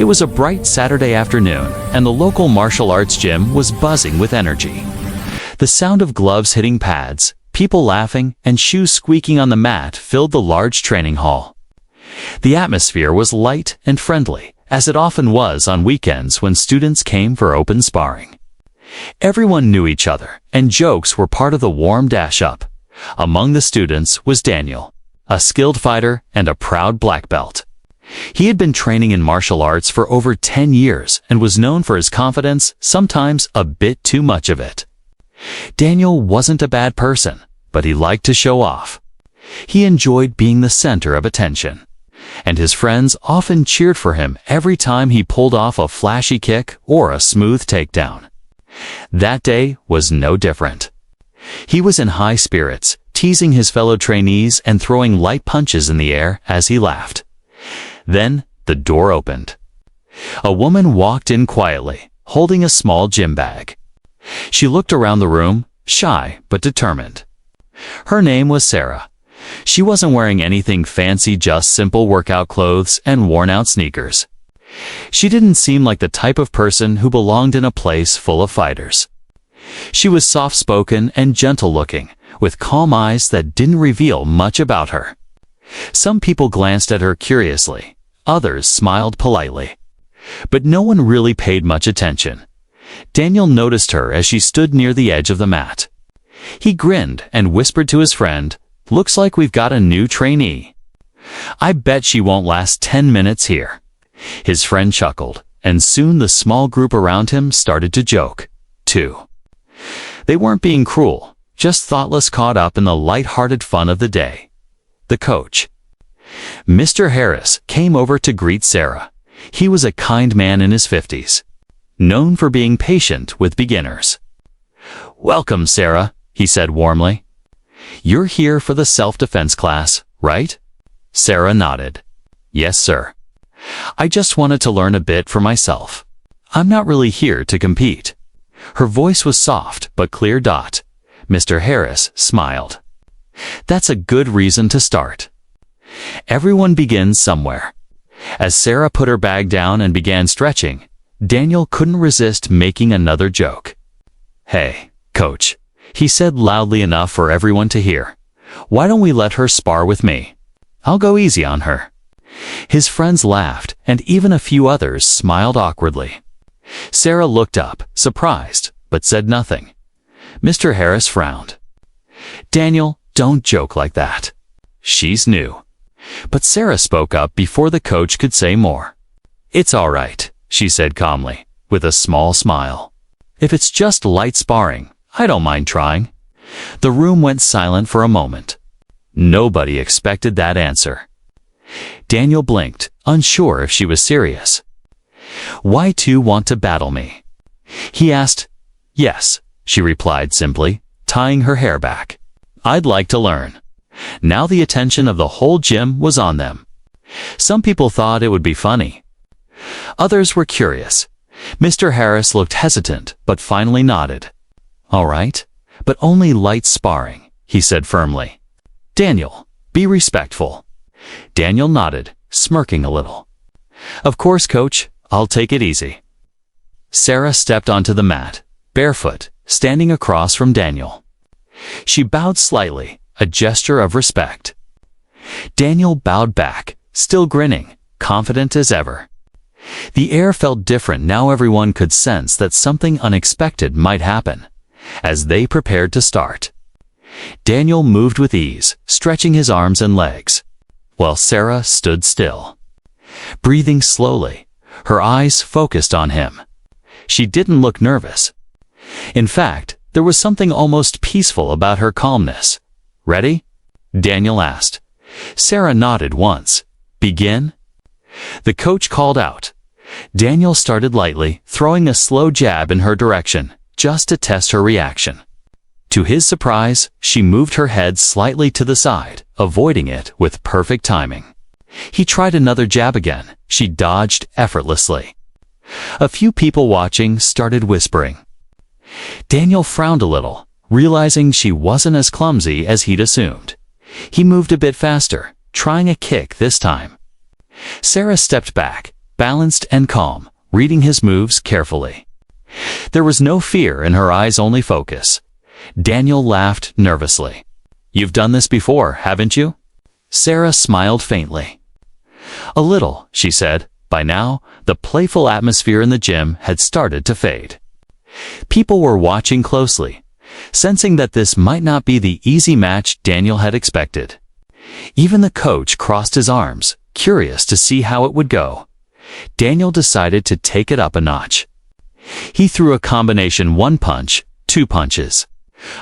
It was a bright Saturday afternoon, and the local martial arts gym was buzzing with energy. The sound of gloves hitting pads, people laughing, and shoes squeaking on the mat filled the large training hall. The atmosphere was light and friendly, as it often was on weekends when students came for open sparring. Everyone knew each other, and jokes were part of the warm dash-up. Among the students was Daniel, a skilled fighter and a proud black belt. He had been training in martial arts for over 10 years and was known for his confidence, sometimes a bit too much of it. Daniel wasn't a bad person, but he liked to show off. He enjoyed being the center of attention, and his friends often cheered for him every time he pulled off a flashy kick or a smooth takedown. That day was no different. He was in high spirits, teasing his fellow trainees and throwing light punches in the air as he laughed. Then the door opened. A woman walked in quietly, holding a small gym bag. She looked around the room, shy but determined. Her name was Sarah. She wasn't wearing anything fancy, just simple workout clothes and worn-out sneakers. She didn't seem like the type of person who belonged in a place full of fighters. She was soft-spoken and gentle-looking, with calm eyes that didn't reveal much about her. Some people glanced at her curiously, others smiled politely. But no one really paid much attention. Daniel noticed her as she stood near the edge of the mat. He grinned and whispered to his friend, "Looks like we've got a new trainee. I bet she won't last 10 minutes here." His friend chuckled, and soon the small group around him started to joke, too. They weren't being cruel, just thoughtless, caught up in the light-hearted fun of the day. The coach, Mr. Harris, came over to greet Sarah. He was a kind man in his 50s, known for being patient with beginners. "Welcome, Sarah," he said warmly. "You're here for the self-defense class, right?" Sarah nodded. "Yes, sir. I just wanted to learn a bit for myself. I'm not really here to compete." Her voice was soft but clear. Mr. Harris smiled. "That's a good reason to start. Everyone begins somewhere." As Sarah put her bag down and began stretching, Daniel couldn't resist making another joke. "Hey, coach," he said loudly enough for everyone to hear. "Why don't we let her spar with me? I'll go easy on her." His friends laughed, and even a few others smiled awkwardly. Sarah looked up, surprised, but said nothing. Mr. Harris frowned. "Daniel, don't joke like that. She's new." But Sarah spoke up before the coach could say more. "It's all right," she said calmly, with a small smile. "If it's just light sparring, I don't mind trying." The room went silent for a moment. Nobody expected that answer. Daniel blinked, unsure if she was serious. "Why do want to battle me?" he asked. "Yes," she replied simply, tying her hair back. "I'd like to learn." Now the attention of the whole gym was on them. Some people thought it would be funny. Others were curious. Mr. Harris looked hesitant, but finally nodded. "All right, but only light sparring," he said firmly. "Daniel, be respectful." Daniel nodded, smirking a little. "Of course, coach, I'll take it easy." Sarah stepped onto the mat, barefoot, standing across from Daniel. She bowed slightly, a gesture of respect. Daniel bowed back, still grinning, confident as ever. The air felt different now. Everyone could sense that something unexpected might happen. As they prepared to start, Daniel moved with ease, stretching his arms and legs, while Sarah stood still, breathing slowly, her eyes focused on him. She didn't look nervous. In fact, there was something almost peaceful about her calmness. "Ready?" Daniel asked. Sarah nodded once. "Begin?" The coach called out. Daniel started lightly, throwing a slow jab in her direction, just to test her reaction. To his surprise, she moved her head slightly to the side, avoiding it with perfect timing. He tried another jab again. She dodged effortlessly. A few people watching started whispering. Daniel frowned a little, realizing she wasn't as clumsy as he'd assumed. He moved a bit faster, trying a kick this time. Sarah stepped back, balanced and calm, reading his moves carefully. There was no fear in her eyes, only focus. Daniel laughed nervously. "You've done this before, haven't you?" Sarah smiled faintly. "A little," she said. By now, the playful atmosphere in the gym had started to fade. People were watching closely, sensing that this might not be the easy match Daniel had expected. Even the coach crossed his arms, curious to see how it would go. Daniel decided to take it up a notch. He threw a combination 1 punch, 2 punches.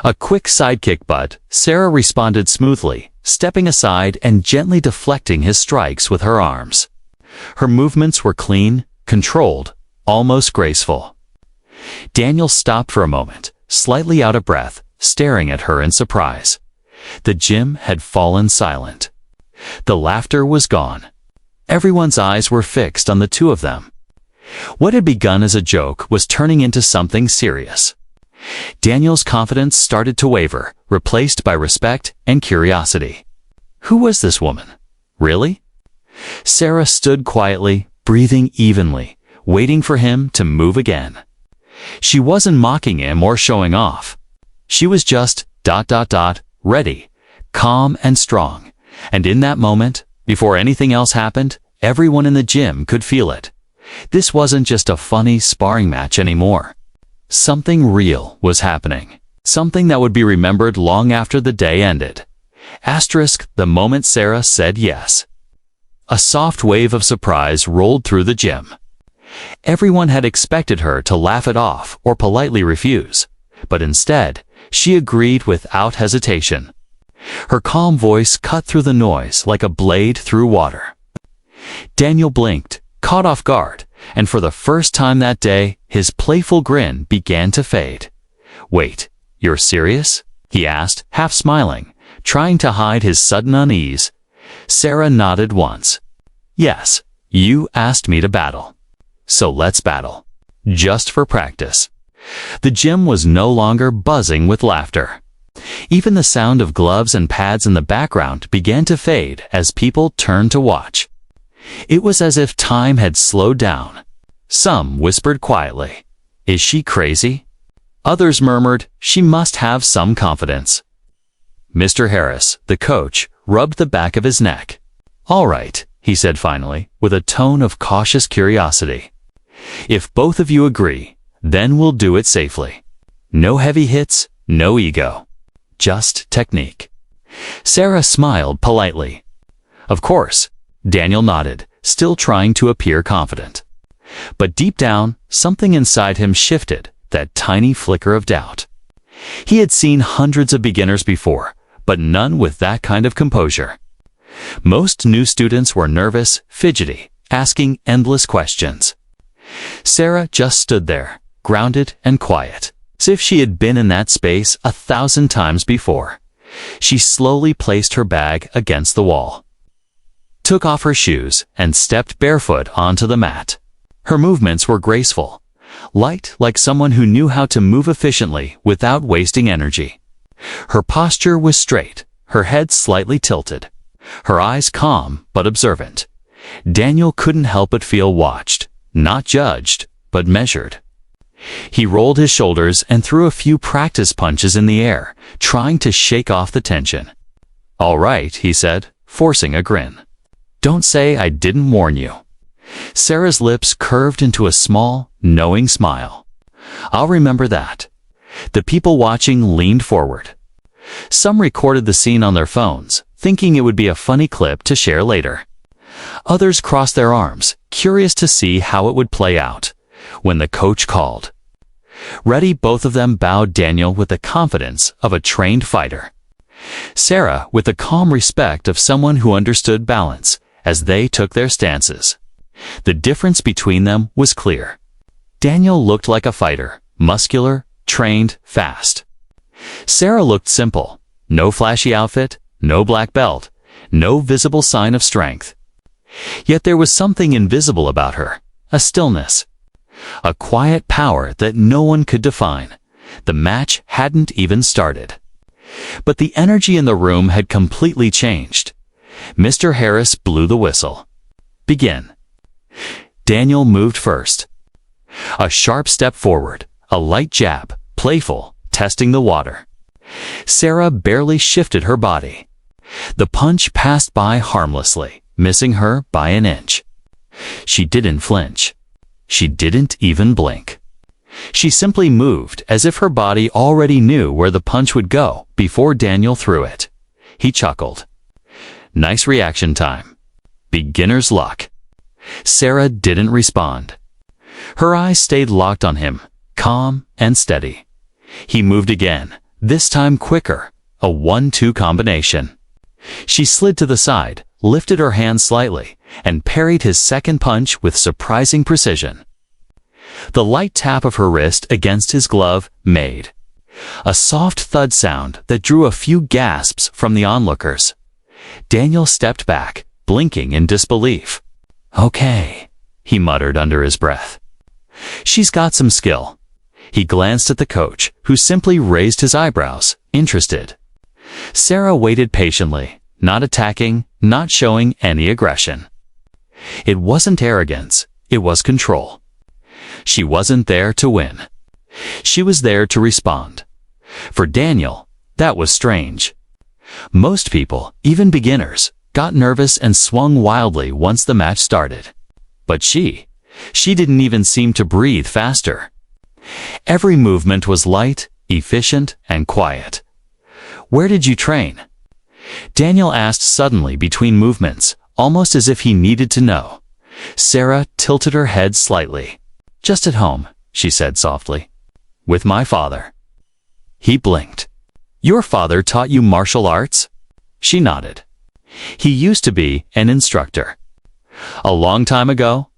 A quick sidekick, but Sarah responded smoothly, stepping aside and gently deflecting his strikes with her arms. Her movements were clean, controlled, almost graceful. Daniel stopped for a moment, slightly out of breath, staring at her in surprise. The gym had fallen silent. The laughter was gone. Everyone's eyes were fixed on the two of them. What had begun as a joke was turning into something serious. Daniel's confidence started to waver, replaced by respect and curiosity. Who was this woman? Really? Sarah stood quietly, breathing evenly, waiting for him to move again. She wasn't mocking him or showing off. She was just ... ready, calm and strong. And in that moment, before anything else happened, everyone in the gym could feel it. This wasn't just a funny sparring match anymore. Something real was happening. Something that would be remembered long after the day ended. The moment Sarah said yes. A soft wave of surprise rolled through the gym. Everyone had expected her to laugh it off or politely refuse, but instead, she agreed without hesitation. Her calm voice cut through the noise like a blade through water. Daniel blinked, caught off guard, and for the first time that day, his playful grin began to fade. "Wait, you're serious?" he asked, half smiling, trying to hide his sudden unease. Sarah nodded once. "Yes, you asked me to battle. So let's battle. Just for practice." The gym was no longer buzzing with laughter. Even the sound of gloves and pads in the background began to fade as people turned to watch. It was as if time had slowed down. Some whispered quietly, "Is she crazy?" Others murmured, "She must have some confidence." Mr. Harris, the coach, rubbed the back of his neck. "All right," he said finally, with a tone of cautious curiosity. "If both of you agree, then we'll do it safely. No heavy hits, no ego. Just technique." Sarah smiled politely. "Of course." Daniel nodded, still trying to appear confident. But deep down, something inside him shifted, that tiny flicker of doubt. He had seen hundreds of beginners before, but none with that kind of composure. Most new students were nervous, fidgety, asking endless questions. Sarah just stood there, grounded and quiet, as if she had been in that space 1,000 times before. She slowly placed her bag against the wall, took off her shoes, and stepped barefoot onto the mat. Her movements were graceful, light like someone who knew how to move efficiently without wasting energy. Her posture was straight, her head slightly tilted, her eyes calm but observant. Daniel couldn't help but feel watched, not judged, but measured. He rolled his shoulders and threw a few practice punches in the air, trying to shake off the tension. "All right," he said, forcing a grin. "Don't say I didn't warn you." Sarah's lips curved into a small, knowing smile. "I'll remember that." The people watching leaned forward. Some recorded the scene on their phones, thinking it would be a funny clip to share later. Others crossed their arms, curious to see how it would play out. When the coach called, "Ready," both of them bowed, Daniel with the confidence of a trained fighter, Sarah with the calm respect of someone who understood balance, as they took their stances. The difference between them was clear. Daniel looked like a fighter, muscular, trained, fast. Sarah looked simple. No flashy outfit, no black belt, no visible sign of strength. Yet there was something invisible about her, a stillness, a quiet power that no one could define. The match hadn't even started. But the energy in the room had completely changed. Mr. Harris blew the whistle. "Begin." Daniel moved first. A sharp step forward, a light jab, playful, testing the water. Sarah barely shifted her body. The punch passed by harmlessly, missing her by an inch. She didn't flinch. She didn't even blink. She simply moved as if her body already knew where the punch would go before Daniel threw it. He chuckled. Nice reaction time. Beginner's luck. Sarah didn't respond. Her eyes stayed locked on him, calm and steady. He moved again, this time quicker, a 1-2 combination. She slid to the side, lifted her hand slightly, and parried his second punch with surprising precision. The light tap of her wrist against his glove made a soft thud sound that drew a few gasps from the onlookers. Daniel stepped back, blinking in disbelief. Okay, he muttered under his breath. She's got some skill. He glanced at the coach, who simply raised his eyebrows, interested. Sarah waited patiently, not attacking, not showing any aggression. It wasn't arrogance, it was control. She wasn't there to win. She was there to respond. For Daniel, that was strange. Most people, even beginners, got nervous and swung wildly once the match started. But she didn't even seem to breathe faster. Every movement was light, efficient, and quiet. Where did you train? Daniel asked suddenly between movements, almost as if he needed to know. Sarah tilted her head slightly. Just at home, she said softly. With my father. He blinked. Your father taught you martial arts? She nodded. He used to be an instructor. A long time ago?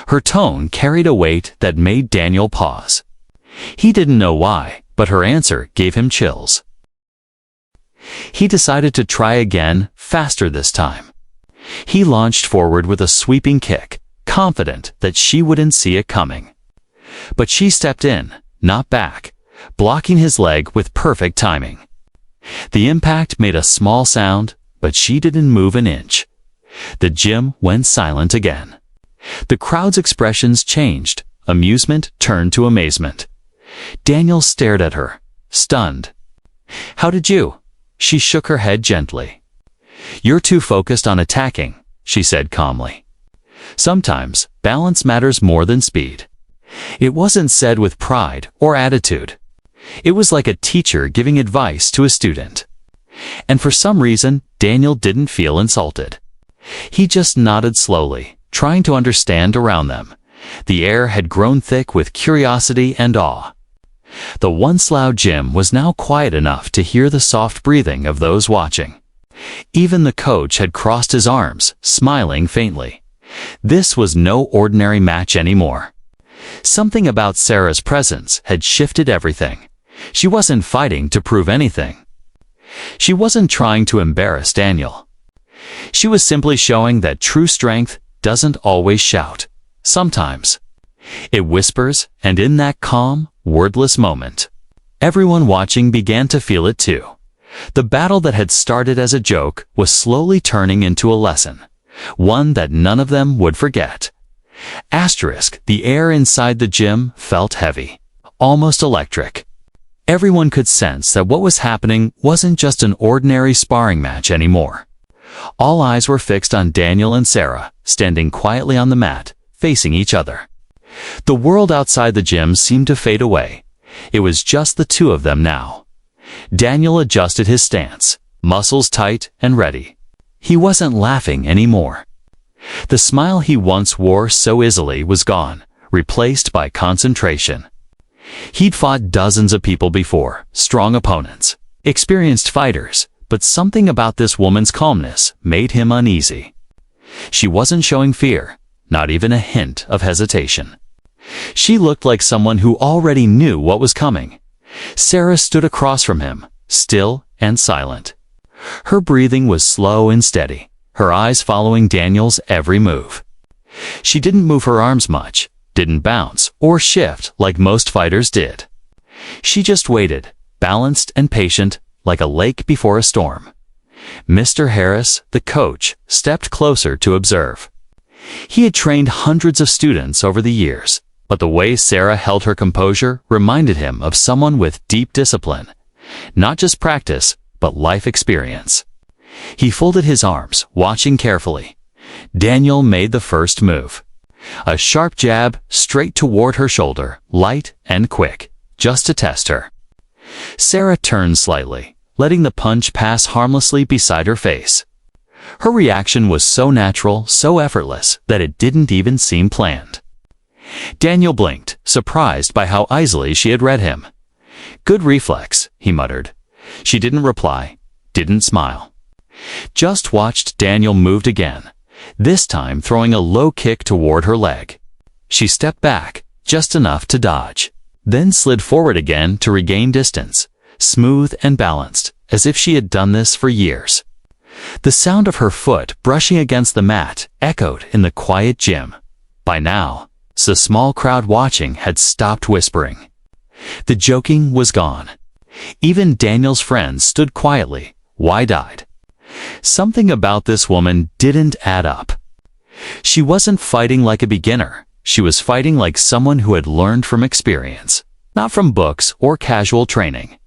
Her tone carried a weight that made Daniel pause. He didn't know why, but her answer gave him chills. He decided to try again, faster this time. He launched forward with a sweeping kick, confident that she wouldn't see it coming. But she stepped in, not back, blocking his leg with perfect timing. The impact made a small sound, but she didn't move an inch. The gym went silent again. The crowd's expressions changed. Amusement turned to amazement. Daniel stared at her, stunned. How did you? She shook her head gently. You're too focused on attacking, she said calmly. Sometimes, balance matters more than speed. It wasn't said with pride or attitude. It was like a teacher giving advice to a student. And for some reason, Daniel didn't feel insulted. He just nodded slowly, trying to understand around them. The air had grown thick with curiosity and awe. The once loud gym was now quiet enough to hear the soft breathing of those watching. Even the coach had crossed his arms, smiling faintly. This was no ordinary match anymore. Something about Sarah's presence had shifted everything. She wasn't fighting to prove anything. She wasn't trying to embarrass Daniel. She was simply showing that true strength doesn't always shout. Sometimes it whispers, and in that calm, wordless moment, everyone watching began to feel it too. The battle that had started as a joke was slowly turning into a lesson, one that none of them would forget. The air inside the gym felt heavy, almost electric. Everyone could sense that what was happening wasn't just an ordinary sparring match anymore. All eyes were fixed on Daniel and Sarah, standing quietly on the mat, facing each other. The world outside the gym seemed to fade away. It was just the two of them now. Daniel adjusted his stance, muscles tight and ready. He wasn't laughing anymore. The smile he once wore so easily was gone, replaced by concentration. He'd fought dozens of people before, strong opponents, experienced fighters, but something about this woman's calmness made him uneasy. She wasn't showing fear, not even a hint of hesitation. She looked like someone who already knew what was coming. Sarah stood across from him, still and silent. Her breathing was slow and steady, her eyes following Daniel's every move. She didn't move her arms much, didn't bounce or shift like most fighters did. She just waited, balanced and patient, like a lake before a storm. Mr. Harris, the coach, stepped closer to observe. He had trained hundreds of students over the years, but the way Sarah held her composure reminded him of someone with deep discipline. Not just practice, but life experience. He folded his arms, watching carefully. Daniel made the first move. A sharp jab straight toward her shoulder, light and quick, just to test her. Sarah turned slightly, letting the punch pass harmlessly beside her face. Her reaction was so natural, so effortless, that it didn't even seem planned. Daniel blinked, surprised by how easily she had read him. "Good reflex," he muttered. She didn't reply, didn't smile. Just watched Daniel moved again, this time throwing a low kick toward her leg. She stepped back, just enough to dodge, then slid forward again to regain distance, smooth and balanced, as if she had done this for years. The sound of her foot brushing against the mat echoed in the quiet gym. By now, the small crowd watching had stopped whispering. The joking was gone. Even Daniel's friends stood quietly, wide-eyed. Something about this woman didn't add up. She wasn't fighting like a beginner. She was fighting like someone who had learned from experience, not from books or casual training.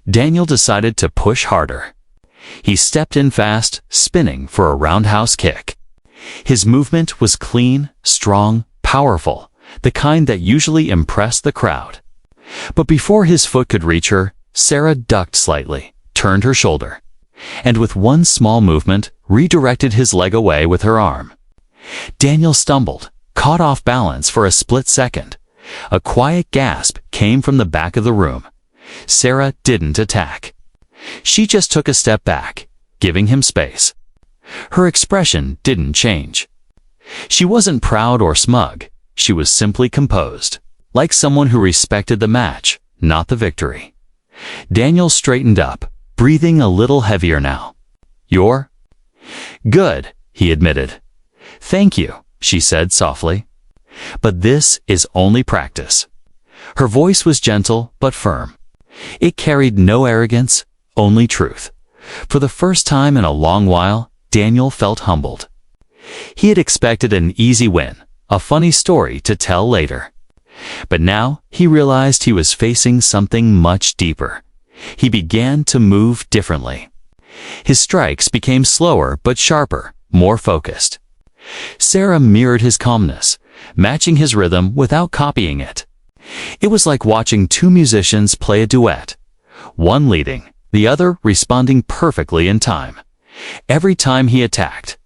Daniel decided to push harder. He stepped in fast, spinning for a roundhouse kick. His movement was clean, strong, powerful, the kind that usually impressed the crowd. But before his foot could reach her, Sarah ducked slightly, turned her shoulder, and with one small movement, redirected his leg away with her arm. Daniel stumbled, caught off balance for a split second. A quiet gasp came from the back of the room. Sarah didn't attack. She just took a step back, giving him space. Her expression didn't change. She wasn't proud or smug. She was simply composed, like someone who respected the match, not the victory. Daniel straightened up, breathing a little heavier now. "You're good," he admitted. "Thank you," she said softly. "But this is only practice." Her voice was gentle but firm. It carried no arrogance, only truth. For the first time in a long while, Daniel felt humbled. He had expected an easy win, a funny story to tell later. But now he realized he was facing something much deeper. He began to move differently. His strikes became slower but sharper, more focused. Sarah mirrored his calmness, matching his rhythm without copying it. It was like watching two musicians play a duet, one leading, the other responding perfectly in time. Every time he attacked,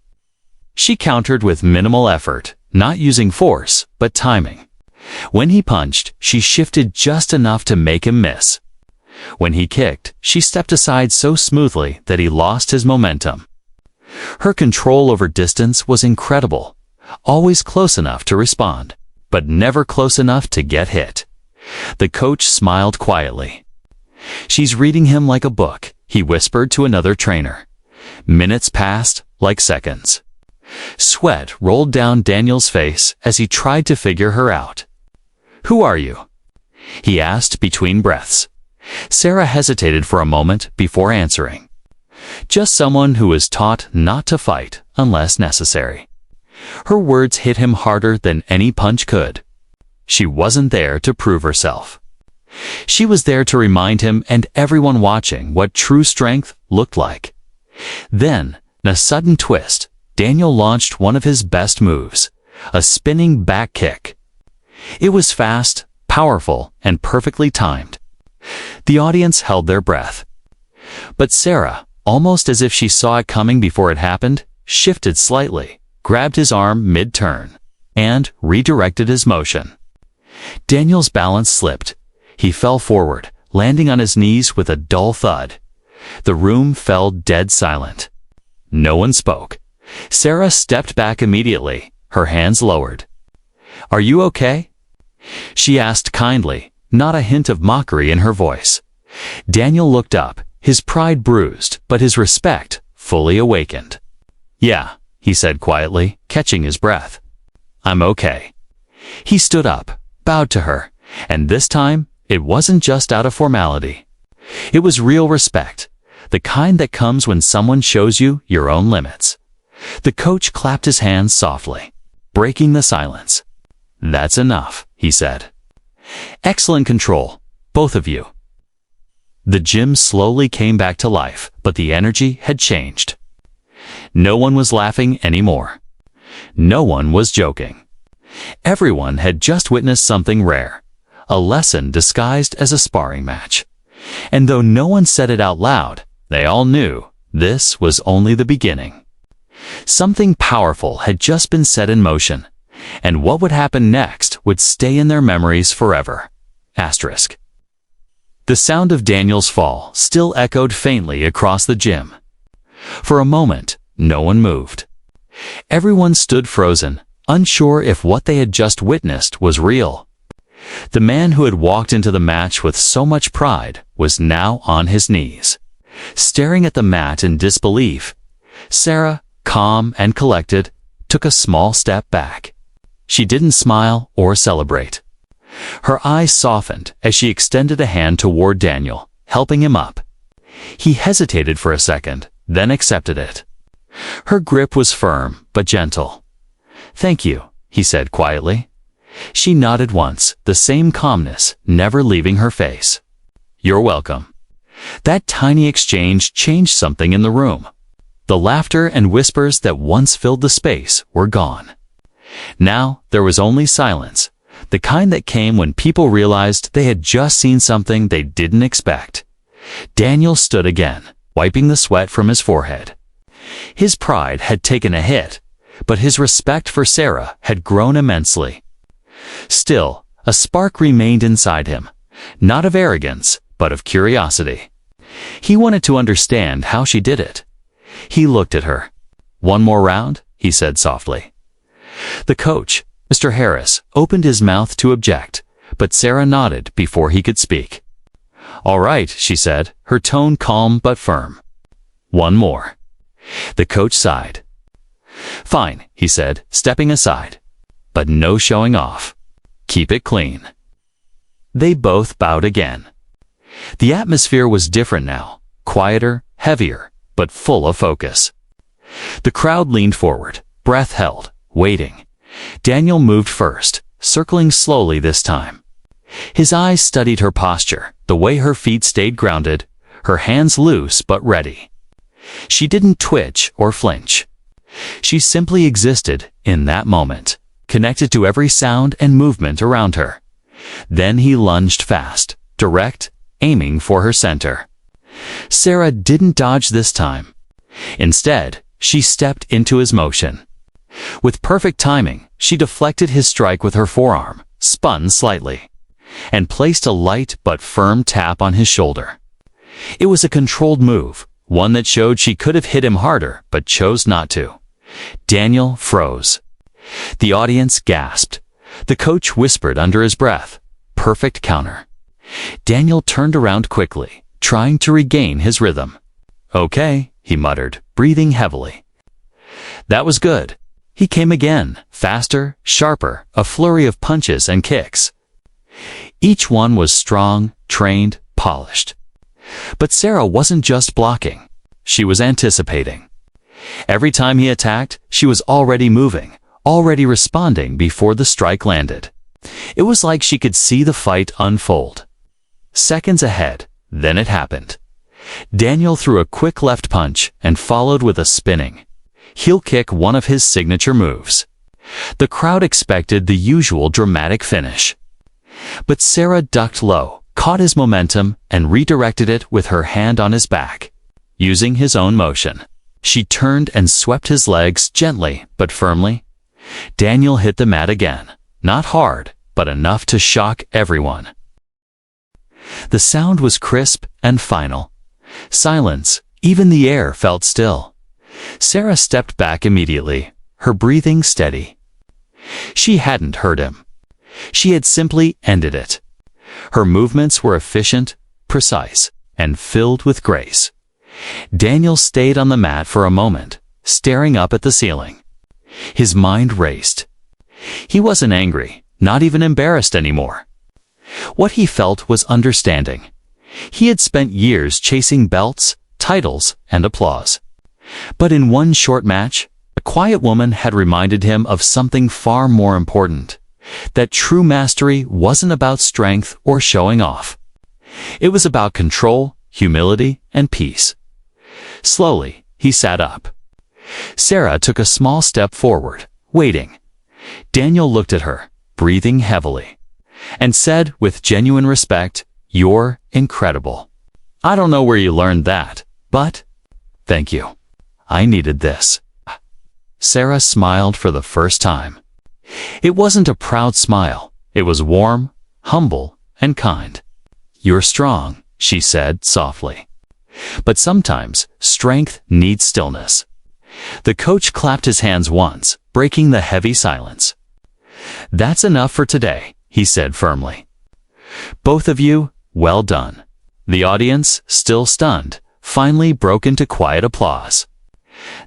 she countered with minimal effort, not using force, but timing. When he punched, she shifted just enough to make him miss. When he kicked, she stepped aside so smoothly that he lost his momentum. Her control over distance was incredible, always close enough to respond, but never close enough to get hit. The coach smiled quietly. "She's reading him like a book," he whispered to another trainer. Minutes passed like seconds. Sweat rolled down Daniel's face as he tried to figure her out. "Who are you?" he asked between breaths. Sarah hesitated for a moment before answering. "Just someone who was taught not to fight unless necessary." Her words hit him harder than any punch could. She wasn't there to prove herself. She was there to remind him and everyone watching what true strength looked like. Then, in a sudden twist, Daniel launched one of his best moves, a spinning back kick. It was fast, powerful, and perfectly timed. The audience held their breath. But Sarah, almost as if she saw it coming before it happened, shifted slightly, grabbed his arm mid-turn, and redirected his motion. Daniel's balance slipped. He fell forward, landing on his knees with a dull thud. The room fell dead silent. No one spoke. Sarah stepped back immediately, her hands lowered. "Are you okay?" she asked kindly, not a hint of mockery in her voice. Daniel looked up, his pride bruised, but his respect fully awakened. "Yeah," he said quietly, catching his breath. "I'm okay." He stood up, bowed to her, and this time, it wasn't just out of formality. It was real respect, the kind that comes when someone shows you your own limits. The coach clapped his hands softly. breaking the silence. "That's enough," he said. "Excellent control, both of you." The gym slowly came back to life, but the energy had changed. No one was laughing anymore. No one was joking. Everyone had just witnessed something rare, a lesson disguised as a sparring match. And though no one said it out loud, they all knew this was only the beginning. Something powerful had just been set in motion, and what would happen next would stay in their memories forever. Asterisk. The sound of Daniel's fall still echoed faintly across the gym. For a moment, no one moved. Everyone stood frozen, unsure if what they had just witnessed was real. The man who had walked into the match with so much pride was now on his knees, staring at the mat in disbelief. Sarah, calm and collected, took a small step back. She didn't smile or celebrate. Her eyes softened as she extended a hand toward Daniel, helping him up. He hesitated for a second, then accepted it. Her grip was firm but gentle. "Thank you," he said quietly. She nodded once, the same calmness never leaving her face. "You're welcome." That tiny exchange changed something in the room. The laughter and whispers that once filled the space were gone. Now there was only silence, the kind that came when people realized they had just seen something they didn't expect. Daniel stood again, wiping the sweat from his forehead. His pride had taken a hit, but his respect for Sarah had grown immensely. Still, a spark remained inside him, not of arrogance, but of curiosity. He wanted to understand how she did it. He looked at her. "One more round?" he said softly. The coach, Mr. Harris, opened his mouth to object, but Sarah nodded before he could speak. "All right," she said, her tone calm but firm. "One more." The coach sighed. "Fine," he said, stepping aside. "But no showing off. Keep it clean." They both bowed again. The atmosphere was different now, quieter, heavier, but full of focus. The crowd leaned forward, breath held, waiting. Daniel moved first, circling slowly this time. His eyes studied her posture, the way her feet stayed grounded, her hands loose but ready. She didn't twitch or flinch. She simply existed in that moment, connected to every sound and movement around her. Then he lunged fast, direct, aiming for her center. Sarah didn't dodge this time. Instead, she stepped into his motion. With perfect timing, she deflected his strike with her forearm, spun slightly, and placed a light but firm tap on his shoulder. It was a controlled move, one that showed she could have hit him harder but chose not to. Daniel froze. The audience gasped. The coach whispered under his breath, "Perfect counter." Daniel turned around quickly, trying to regain his rhythm. "Okay," he muttered, breathing heavily. That was good. He came again, faster, sharper, a flurry of punches and kicks. Each one was strong, trained, polished. But Sarah wasn't just blocking. She was anticipating. Every time he attacked, she was already moving, already responding before the strike landed. It was like she could see the fight unfold. Seconds ahead, then it happened. Daniel threw a quick left punch and followed with a spinning heel kick, one of his signature moves. The crowd expected the usual dramatic finish. But Sarah ducked low, caught his momentum, and redirected it with her hand on his back. Using his own motion, she turned and swept his legs gently but firmly. Daniel hit the mat again, not hard, but enough to shock everyone. The sound was crisp and final. Silence, even the air felt still. Sarah stepped back immediately, her breathing steady. She hadn't hurt him. She had simply ended it. Her movements were efficient, precise, and filled with grace. Daniel stayed on the mat for a moment, staring up at the ceiling. His mind raced. He wasn't angry, not even embarrassed anymore. What he felt was understanding. He had spent years chasing belts, titles, and applause. But in one short match, A quiet woman had reminded him of something far more important, that true mastery wasn't about strength or showing off. It was about control, humility, and peace. Slowly, he sat up. Sarah took a small step forward, waiting. Daniel looked at her, breathing heavily, and said with genuine respect, "You're incredible. I don't know where you learned that, but thank you. I needed this." Sarah smiled for the first time. It wasn't a proud smile. It was warm, humble, and kind. "You're strong," she said softly. "But sometimes strength needs stillness." The coach clapped his hands once, breaking the heavy silence. "That's enough for today," he said firmly. "Both of you, well done." The audience, still stunned, finally broke into quiet applause.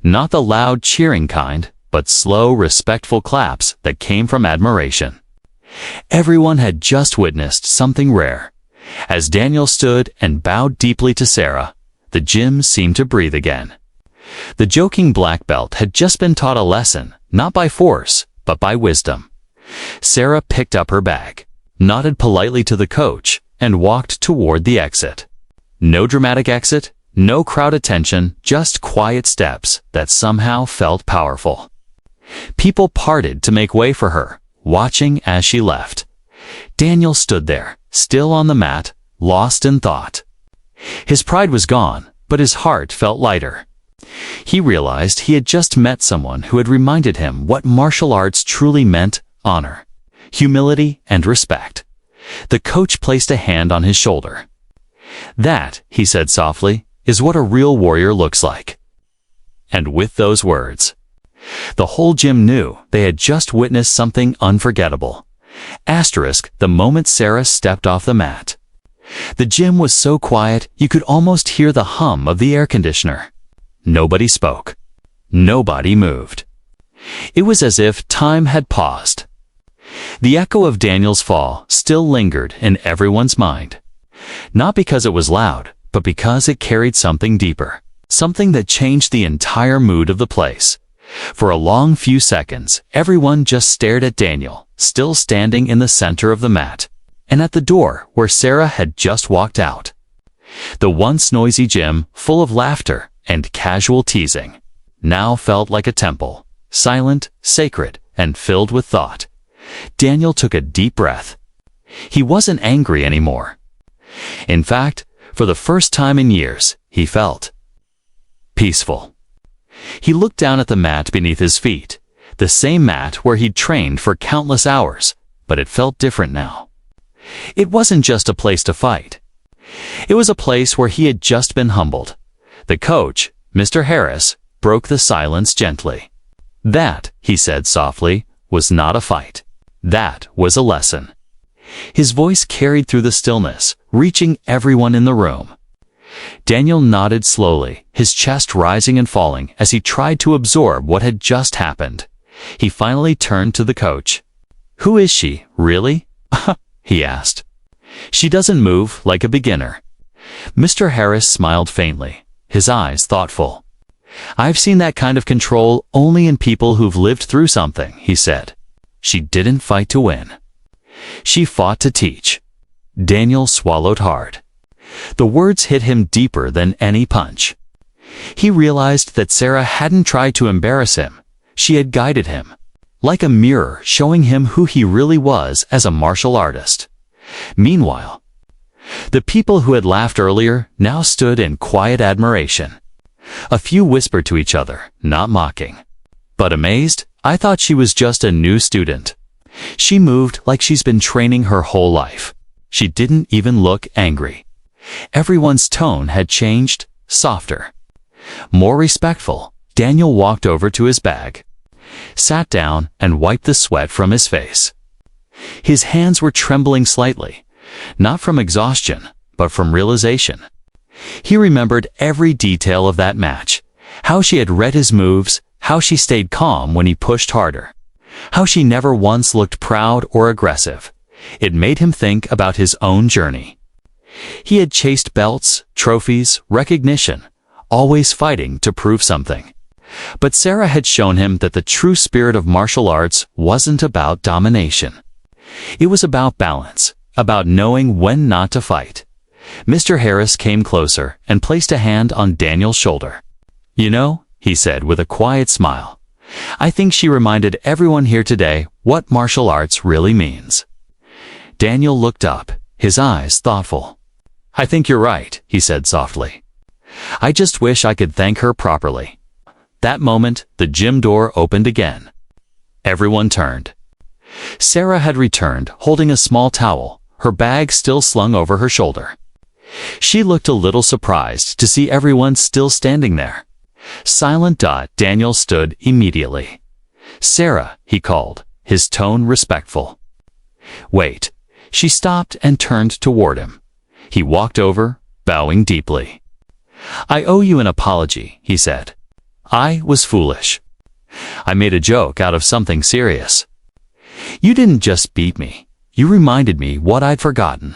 Not the loud cheering kind, but slow, respectful claps that came from admiration. Everyone had just witnessed something rare. As Daniel stood and bowed deeply to Sarah, the gym seemed to breathe again. The joking black belt had just been taught a lesson, not by force, but by wisdom. Sarah picked up her bag, nodded politely to the coach, and walked toward the exit. No dramatic exit, no crowd attention, just quiet steps that somehow felt powerful. People parted to make way for her, watching as she left. Daniel stood there, still on the mat, lost in thought. His pride was gone, but his heart felt lighter. He realized he had just met someone who had reminded him what martial arts truly meant: honor, humility, and respect. The coach placed a hand on his shoulder. "That," he said softly, "is what a real warrior looks like." And with those words, the whole gym knew they had just witnessed something unforgettable. The moment Sarah stepped off the mat. The gym was so quiet you could almost hear the hum of the air conditioner. Nobody spoke. Nobody moved. It was as if time had paused. The echo of Daniel's fall still lingered in everyone's mind. Not because it was loud, but because it carried something deeper, something that changed the entire mood of the place. For a long few seconds, everyone just stared at Daniel, still standing in the center of the mat, and at the door where Sarah had just walked out. The once noisy gym, full of laughter and casual teasing, now felt like a temple, silent, sacred, and filled with thought. Daniel took a deep breath. He wasn't angry anymore. In fact, for the first time in years, he felt peaceful. He looked down at the mat beneath his feet, the same mat where he'd trained for countless hours, but it felt different now. It wasn't just a place to fight. It was a place where he had just been humbled. The coach, Mr. Harris, broke the silence gently. "That," he said softly, "was not a fight. That was a lesson." His voice carried through the stillness, reaching everyone in the room. Daniel nodded slowly, his chest rising and falling as he tried to absorb what had just happened. He finally turned to the coach. "Who is she, really?" he asked. "She doesn't move like a beginner." Mr. Harris smiled faintly, his eyes thoughtful. "I've seen that kind of control only in people who've lived through something," he said. "She didn't fight to win. She fought to teach." Daniel swallowed hard. The words hit him deeper than any punch. He realized that Sarah hadn't tried to embarrass him. She had guided him, like a mirror showing him who he really was as a martial artist. Meanwhile, the people who had laughed earlier now stood in quiet admiration. A few whispered to each other, not mocking, but amazed. "I thought she was just a new student. She moved like she's been training her whole life. She didn't even look angry." Everyone's tone had changed, softer, more respectful. Daniel walked over to his bag, sat down, and wiped the sweat from his face. His hands were trembling slightly, not from exhaustion, but from realization. He remembered every detail of that match, how she had read his moves, how she stayed calm when he pushed harder, how she never once looked proud or aggressive. It made him think about his own journey. He had chased belts, trophies, recognition, always fighting to prove something. But Sarah had shown him that the true spirit of martial arts wasn't about domination. It was about balance, about knowing when not to fight. Mr. Harris came closer and placed a hand on Daniel's shoulder. "You know," he said with a quiet smile, "I think she reminded everyone here today what martial arts really means." Daniel looked up, his eyes thoughtful. "I think you're right," he said softly. "I just wish I could thank her properly." That moment, the gym door opened again. Everyone turned. Sarah had returned, holding a small towel, her bag still slung over her shoulder. She looked a little surprised to see everyone still standing there. Silent. Daniel stood immediately. "Sarah," he called, his tone respectful. "Wait." She stopped and turned toward him. He walked over, bowing deeply. "I owe you an apology," he said. "I was foolish. I made a joke out of something serious. You didn't just beat me. You reminded me what I'd forgotten."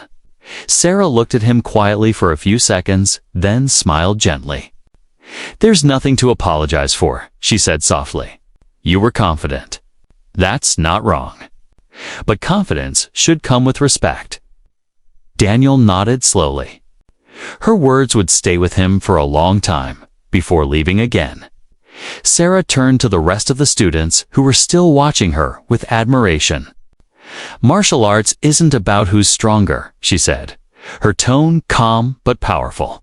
Sarah looked at him quietly for a few seconds, then smiled gently. "There's nothing to apologize for," she said softly. "You were confident. That's not wrong. But confidence should come with respect." Daniel nodded slowly. Her words would stay with him for a long time, before leaving again. Sarah turned to the rest of the students who were still watching her with admiration. "Martial arts isn't about who's stronger," she said, her tone calm but powerful.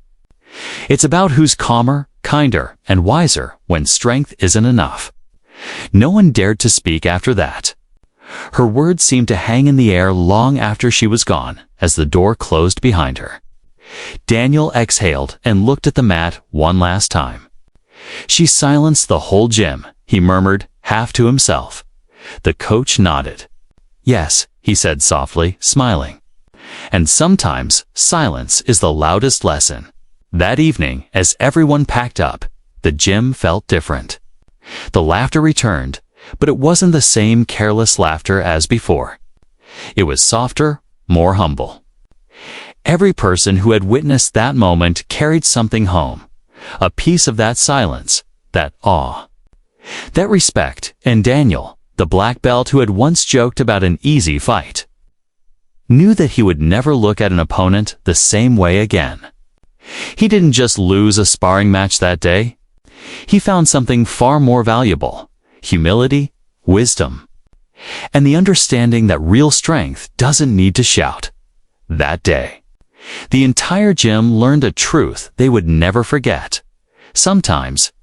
"It's about who's calmer, kinder, and wiser when strength isn't enough." No one dared to speak after that. Her words seemed to hang in the air long after she was gone, as the door closed behind her. Daniel exhaled and looked at the mat one last time. "She silenced the whole gym," he murmured, half to himself. The coach nodded. "Yes," he said softly, smiling. "And sometimes silence is the loudest lesson." That evening, as everyone packed up, the gym felt different. The laughter returned, but it wasn't the same careless laughter as before. It was softer, more humble. Every person who had witnessed that moment carried something home, a piece of that silence, that awe, that respect, and Daniel, the black belt who had once joked about an easy fight, knew that he would never look at an opponent the same way again. He didn't just lose a sparring match that day. He found something far more valuable: humility, wisdom, and the understanding that real strength doesn't need to shout. That day, the entire gym learned a truth they would never forget. Sometimes,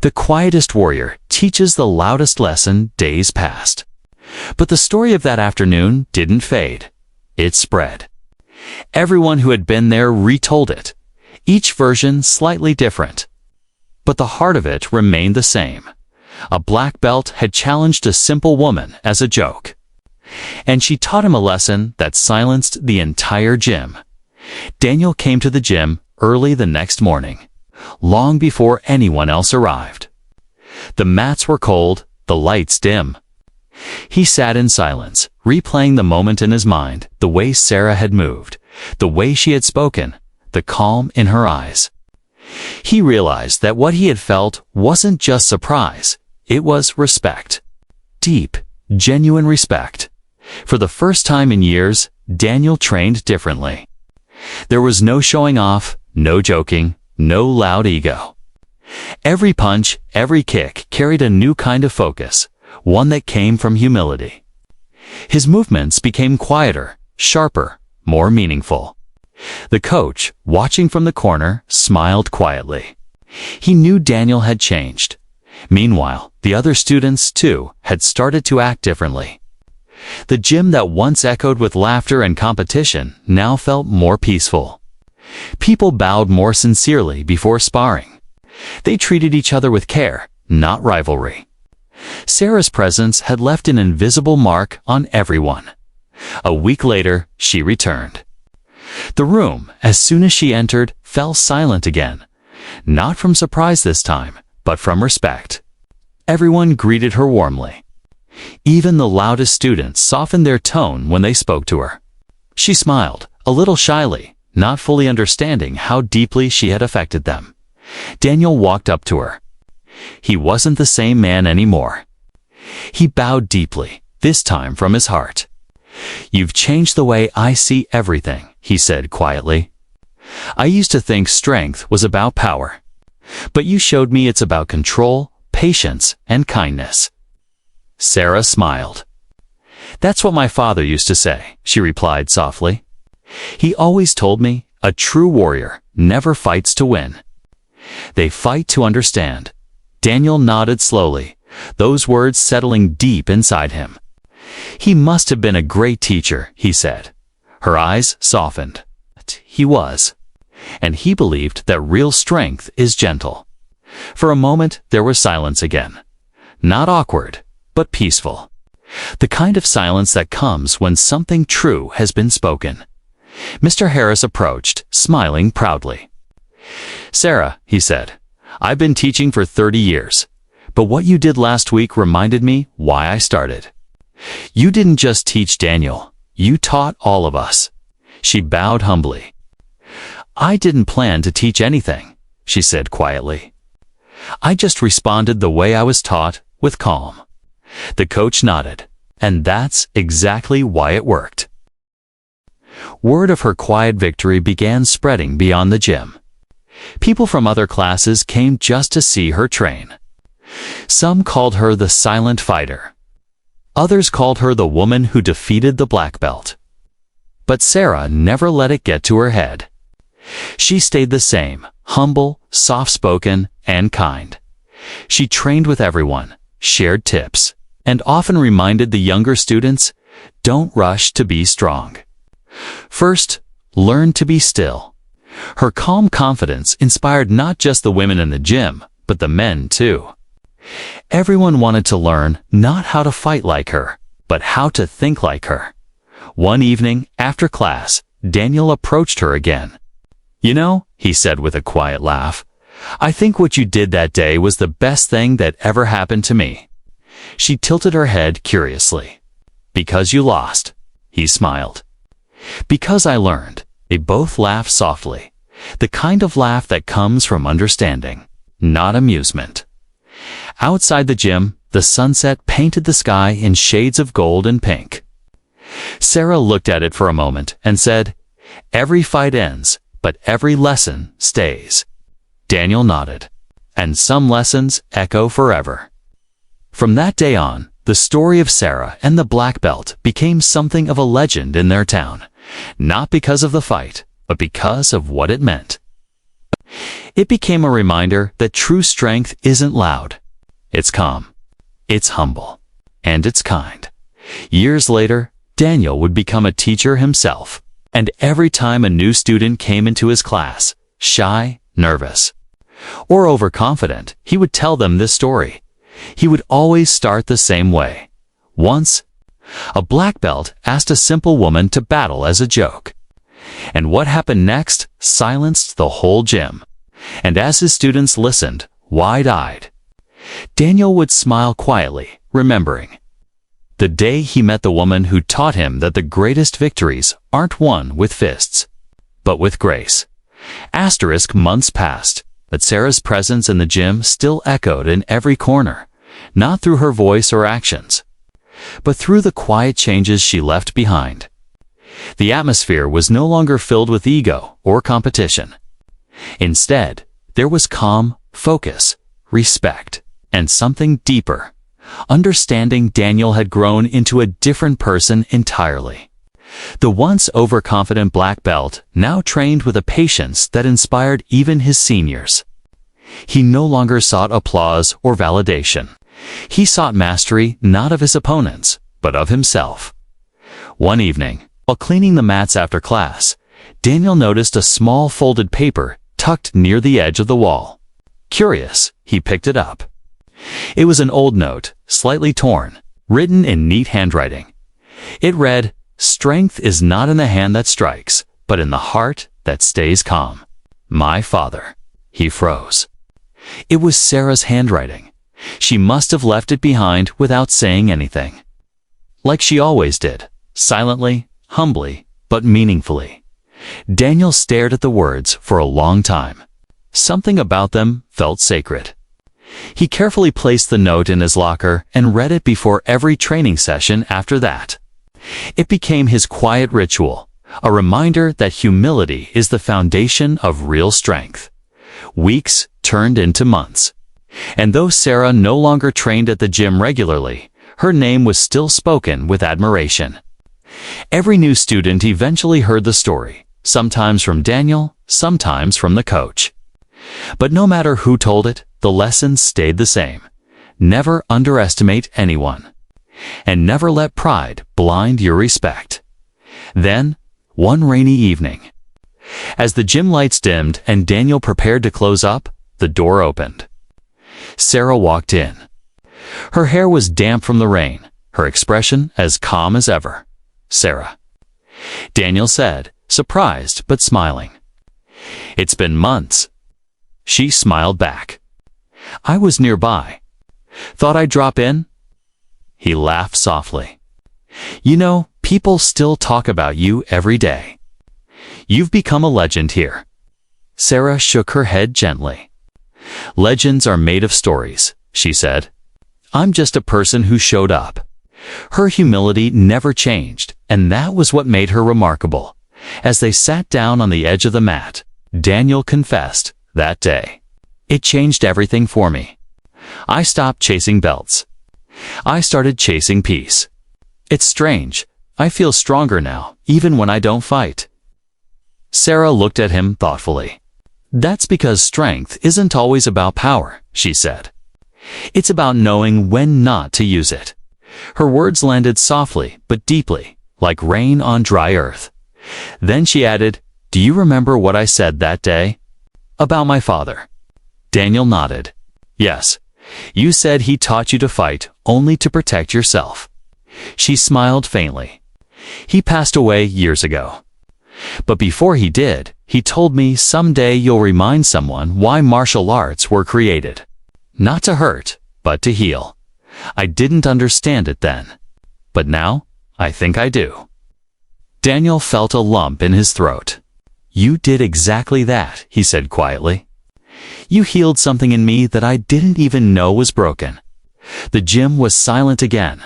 the quietest warrior teaches the loudest lesson days past. But the story of that afternoon didn't fade. It spread. Everyone who had been there retold it, each version slightly different. But the heart of it remained the same. A black belt had challenged a simple woman as a joke, and she taught him a lesson that silenced the entire gym. Daniel came to the gym early the next morning, long before anyone else arrived. The mats were cold, the lights dim. He sat in silence, replaying the moment in his mind, the way Sarah had moved, the way she had spoken, the calm in her eyes. He realized that what he had felt wasn't just surprise, it was respect. Deep, genuine respect. For the first time in years, Daniel trained differently. There was no showing off, no joking, no loud ego. Every punch, every kick carried a new kind of focus, one that came from humility. His movements became quieter, sharper, more meaningful. The coach, watching from the corner, smiled quietly. He knew Daniel had changed. Meanwhile, the other students, too, had started to act differently. The gym that once echoed with laughter and competition now felt more peaceful. People bowed more sincerely before sparring. They treated each other with care, not rivalry. Sarah's presence had left an invisible mark on everyone. A week later, she returned. The room, as soon as she entered, fell silent again. Not from surprise this time, but from respect. Everyone greeted her warmly. Even the loudest students softened their tone when they spoke to her. She smiled, a little shyly, not fully understanding how deeply she had affected them. Daniel walked up to her. He wasn't the same man anymore. He bowed deeply, this time from his heart. "You've changed the way I see everything," he said quietly. "I used to think strength was about power, but you showed me it's about control, patience, and kindness." Sarah smiled. "That's what my father used to say," she replied softly. "He always told me, a true warrior never fights to win. They fight to understand." Daniel nodded slowly, those words settling deep inside him. "He must have been a great teacher," he said. Her eyes softened. He was. And he believed that real strength is gentle. For a moment, there was silence again. Not awkward, but peaceful. The kind of silence that comes when something true has been spoken. Mr. Harris approached, smiling proudly. "Sarah," he said, "I've been teaching for 30 years, but what you did last week reminded me why I started. You didn't just teach Daniel, you taught all of us." She bowed humbly. "I didn't plan to teach anything," she said quietly. "I just responded the way I was taught, with calm." The coach nodded, and that's exactly why it worked. Word of her quiet victory began spreading beyond the gym. People from other classes came just to see her train. Some called her the silent fighter. Others called her the woman who defeated the black belt. But Sarah never let it get to her head. She stayed the same, humble, soft-spoken, and kind. She trained with everyone, shared tips, and often reminded the younger students, don't rush to be strong. First, learn to be still. Her calm confidence inspired not just the women in the gym, but the men too. Everyone wanted to learn not how to fight like her, but how to think like her. One evening, after class, Daniel approached her again. "You know," he said with a quiet laugh, "I think what you did that day was the best thing that ever happened to me." She tilted her head curiously. "Because you lost," he smiled. "Because I learned." They both laughed softly, the kind of laugh that comes from understanding, not amusement. Outside the gym, the sunset painted the sky in shades of gold and pink. Sarah looked at it for a moment and said, "Every fight ends, but every lesson stays." Daniel nodded. "And some lessons echo forever." From that day on, the story of Sarah and the black belt became something of a legend in their town, not because of the fight, but because of what it meant. It became a reminder that true strength isn't loud. It's calm, it's humble, and it's kind. Years later, Daniel would become a teacher himself, and every time a new student came into his class, shy, nervous, or overconfident, he would tell them this story. He would always start the same way. Once, a black belt asked a simple woman to battle as a joke. And what happened next silenced the whole gym. And as his students listened, wide-eyed, Daniel would smile quietly, remembering the day he met the woman who taught him that the greatest victories aren't won with fists, but with grace. Months passed, but Sarah's presence in the gym still echoed in every corner, not through her voice or actions, but through the quiet changes she left behind. The atmosphere was no longer filled with ego or competition. Instead, there was calm, focus, respect, and something deeper. Understanding Daniel had grown into a different person entirely. The once overconfident black belt now trained with a patience that inspired even his seniors. He no longer sought applause or validation. He sought mastery not of his opponents, but of himself. One evening, while cleaning the mats after class, Daniel noticed a small folded paper tucked near the edge of the wall. Curious, he picked it up. It was an old note, slightly torn, written in neat handwriting. It read, "Strength is not in the hand that strikes, but in the heart that stays calm. My father." He froze. It was Sarah's handwriting. She must have left it behind without saying anything. Like she always did, silently, humbly, but meaningfully. Daniel stared at the words for a long time. Something about them felt sacred. He carefully placed the note in his locker and read it before every training session after that. It became his quiet ritual, a reminder that humility is the foundation of real strength. Weeks turned into months. And though Sarah no longer trained at the gym regularly, her name was still spoken with admiration. Every new student eventually heard the story, sometimes from Daniel, sometimes from the coach. But no matter who told it, the lessons stayed the same. Never underestimate anyone. And never let pride blind your respect. Then, one rainy evening, as the gym lights dimmed and Daniel prepared to close up, the door opened. Sarah walked in. Her hair was damp from the rain, her expression as calm as ever. "Sarah," Daniel said, surprised but smiling. "It's been months." She smiled back. "I was nearby. Thought I'd drop in?" He laughed softly. "You know, people still talk about you every day. You've become a legend here." Sarah shook her head gently. "Legends are made of stories," she said. "I'm just a person who showed up." Her humility never changed, and that was what made her remarkable. As they sat down on the edge of the mat, Daniel confessed, "That day, it changed everything for me. I stopped chasing belts. I started chasing peace. It's strange. I feel stronger now, even when I don't fight." Sarah looked at him thoughtfully. "That's because strength isn't always about power," she said. "It's about knowing when not to use it." Her words landed softly but deeply, like rain on dry earth. Then she added, "Do you remember what I said that day? About my father?" Daniel nodded. "Yes. You said he taught you to fight only to protect yourself." She smiled faintly. "He passed away years ago. But before he did, he told me someday you'll remind someone why martial arts were created. Not to hurt, but to heal. I didn't understand it then. But now, I think I do." Daniel felt a lump in his throat. "You did exactly that," he said quietly. "You healed something in me that I didn't even know was broken." The gym was silent again,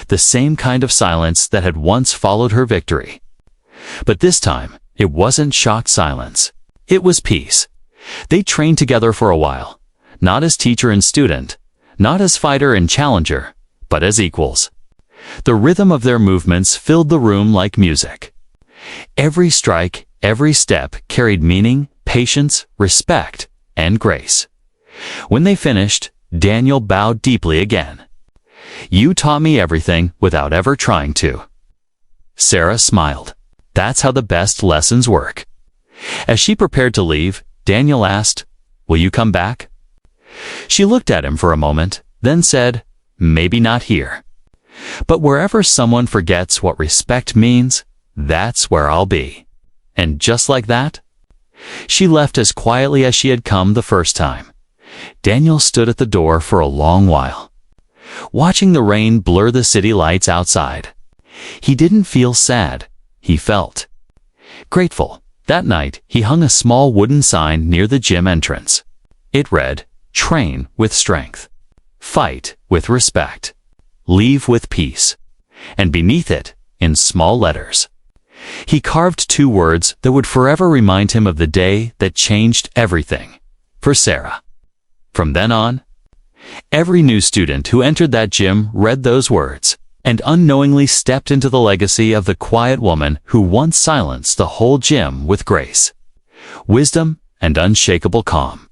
the same kind of silence that had once followed her victory. But this time, it wasn't shocked silence. It was peace. They trained together for a while, not as teacher and student, not as fighter and challenger, but as equals. The rhythm of their movements filled the room like music. Every strike, every step carried meaning, patience, respect, and grace. When they finished, Daniel bowed deeply again. "You taught me everything without ever trying to." Sarah smiled. That's how the best lessons work. As she prepared to leave, Daniel asked, "Will you come back?" She looked at him for a moment, then said, "Maybe not here. But wherever someone forgets what respect means, that's where I'll be." And just like that, she left as quietly as she had come the first time. Daniel stood at the door for a long while, watching the rain blur the city lights outside. He didn't feel sad. He felt grateful. That night, he hung a small wooden sign near the gym entrance. It read, "Train with strength. Fight with respect. Leave with peace." And beneath it, in small letters, he carved 2 words that would forever remind him of the day that changed everything for Sarah. From then on, every new student who entered that gym read those words and unknowingly stepped into the legacy of the quiet woman who once silenced the whole gym with grace, wisdom, and unshakable calm.